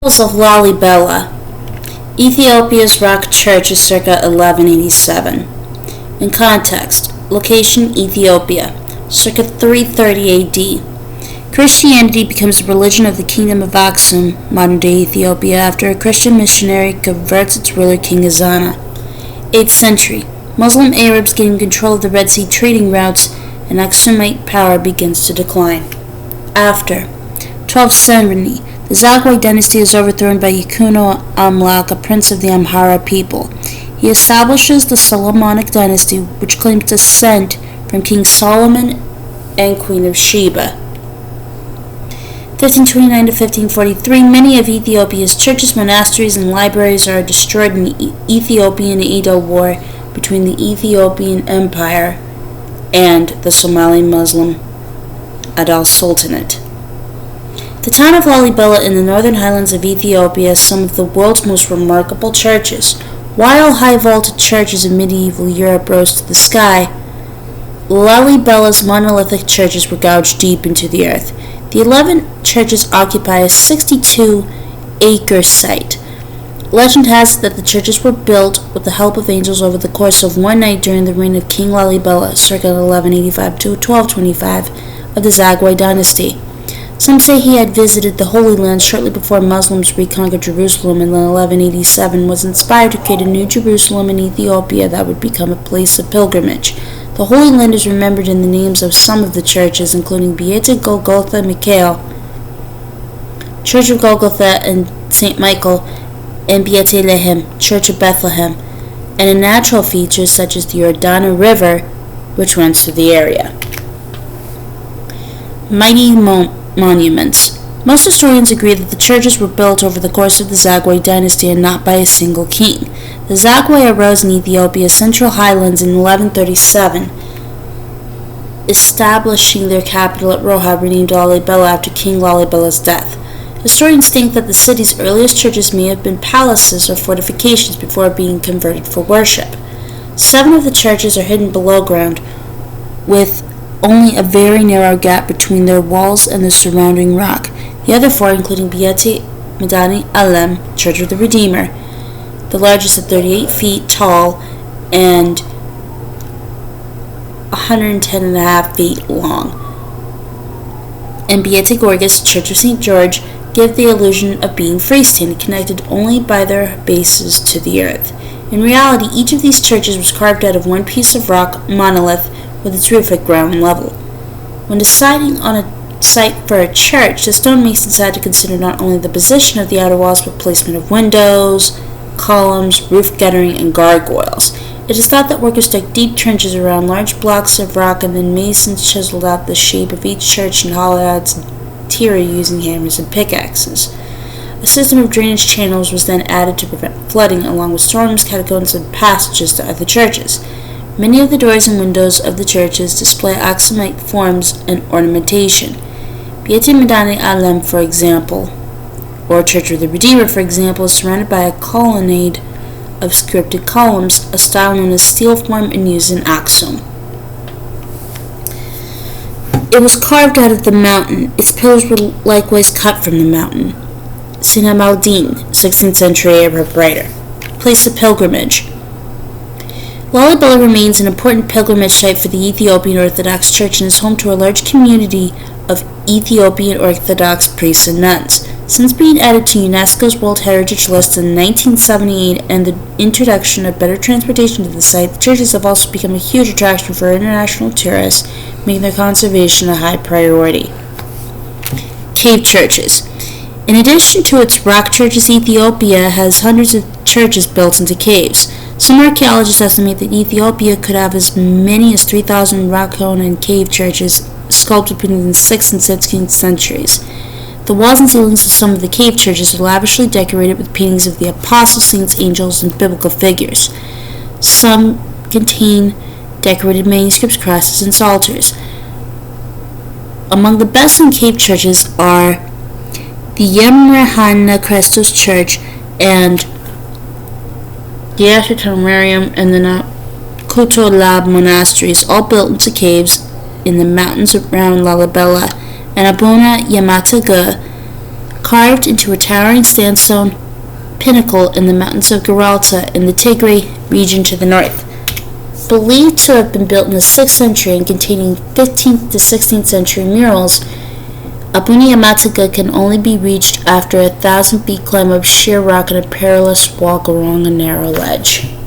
Temples of Lalibela. Ethiopia's rock church is circa 1187. In context, location Ethiopia, circa 330 AD. Christianity becomes the religion of the Kingdom of Aksum, modern-day Ethiopia, after a Christian missionary converts its ruler King Ezana. 8th century, Muslim Arabs gain control of the Red Sea trading routes, and Aksumite power begins to decline. After 1270, the Zagwe dynasty is overthrown by Yekuno Amlak, a prince of the Amhara people. He establishes the Solomonic dynasty, which claims descent from King Solomon and Queen of Sheba. 1529 to 1543, many of Ethiopia's churches, monasteries, and libraries are destroyed in the Ethiopian-Edo War between the Ethiopian Empire and the Somali Muslim Adal Sultanate. The town of Lalibela in the northern highlands of Ethiopia has some of the world's most remarkable churches. While high-vaulted churches in medieval Europe rose to the sky, Lalibela's monolithic churches were gouged deep into the earth. The 11 churches occupy a 62-acre site. Legend has it that the churches were built with the help of angels over the course of one night during the reign of King Lalibela, circa 1185 to 1225, of the Zagwe dynasty. Some say he had visited the Holy Land shortly before Muslims reconquered Jerusalem in 1187, was inspired to create a new Jerusalem in Ethiopia that would become a place of pilgrimage. The Holy Land is remembered in the names of some of the churches, including Beate Golgotha Mikhael, Church of Golgotha and St. Michael, and Beate Lehem, Church of Bethlehem, and in natural features such as the Jordana River, which runs through the area. Mighty monuments. Most historians agree that the churches were built over the course of the Zagwe dynasty and not by a single king. The Zagwe arose in Ethiopia's central highlands in 1137, establishing their capital at Roha, renamed Lalibela after King Lalibela's death. Historians think that the city's earliest churches may have been palaces or fortifications before being converted for worship. 7 of the churches are hidden below ground, with only a very narrow gap between their walls and the surrounding rock. The other 4, including Beate Medani Alem, Church of the Redeemer, the largest at 38 feet tall and 110.5 feet long, and Beate Gorgas, Church of St. George, give the illusion of being freestanding, connected only by their bases to the earth. In reality, each of these churches was carved out of one piece of rock monolith with its roof at ground level. When deciding on a site for a church, the stonemasons had to consider not only the position of the outer walls, but placement of windows, columns, roof guttering, and gargoyles. It is thought that workers dug deep trenches around large blocks of rock, and then masons chiseled out the shape of each church and hollowed out its interior using hammers and pickaxes. A system of drainage channels was then added to prevent flooding, along with storms, catacombs, and passages to other churches. Many of the doors and windows of the churches display Aksumite forms and ornamentation. Beate Medani Alem, for example, or Church of the Redeemer, for example, is surrounded by a colonnade of scripted columns, a style known as steel form and used in Aksum. It was carved out of the mountain. Its pillars were likewise cut from the mountain. Sina Maldin, 16th century Arab writer. Place of pilgrimage. Lalibela remains an important pilgrimage site for the Ethiopian Orthodox Church and is home to a large community of Ethiopian Orthodox priests and nuns. Since being added to UNESCO's World Heritage List in 1978 and the introduction of better transportation to the site, the churches have also become a huge attraction for international tourists, making their conservation a high priority. Cave churches. In addition to its rock churches, Ethiopia has hundreds of churches built into caves. Some archaeologists estimate that Ethiopia could have as many as 3,000 rock-hewn and cave churches sculpted between the 6th and 16th centuries. The walls and ceilings of some of the cave churches are lavishly decorated with paintings of the apostles, saints, angels, and biblical figures. Some contain decorated manuscripts, crosses, and psalters. Among the best-known cave churches are the Yemrehana Christos Church and the Ethiopian and the Nakuto Lab monasteries, all built into caves in the mountains around Lalibela, and Abuna Yamataga carved into a towering sandstone pinnacle in the mountains of Gibraltar in the Tigray region to the north. Believed to have been built in the 6th century and containing 15th to 16th century murals, Abuni Amataga can only be reached after a 1,000 feet climb of sheer rock and a perilous walk along a narrow ledge.